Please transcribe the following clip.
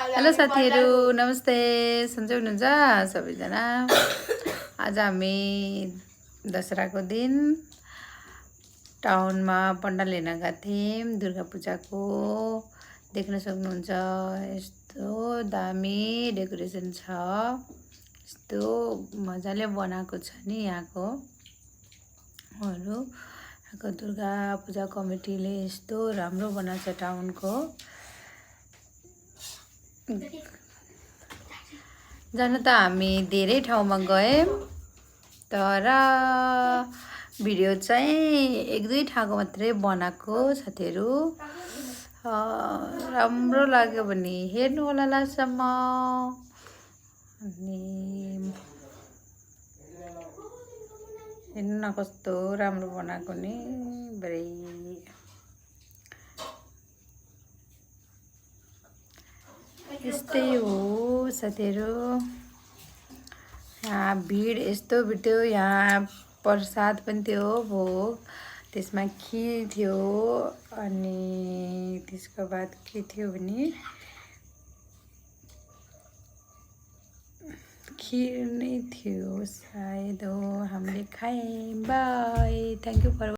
Hello साथीहरू, नमस्ते। सन्चै हुनुहुन्छ सबैजना? आज हामी दशहराको दिन टाउनमा पण्डाल हेर्न गएका थियौँ। दुर्गा पूजाको देख्न सक्नुहुन्छ, यस्तो दामी डेकोरेसन छ। यस्तो मजाले बनाएको छ नि यहाँको दुर्गा पूजा कमिटीले यस्तो राम्रो बनाएको छ टाउनको। जान त हामी धेरै ठाउँमा गयौँ, तर भिडियो चाहिँ एक दुई ठाउँको मात्रै बनाएको साथीहरू। राम्रो लाग्यो भने हेर्नु होला लास्टसम्म। अनि हेर्नु न कस्तो राम्रो बनाएको नि बरै। यस्तै हो साथीहरू। यहाँ भिड यस्तो भिड थियो। यहाँ प्रसाद पनि थियो, भोग, त्यसमा खिर थियो। अनि त्यसको बाद के थियो भने खिर नै थियो सायद हो, हामीले खायौँ। By, thank you for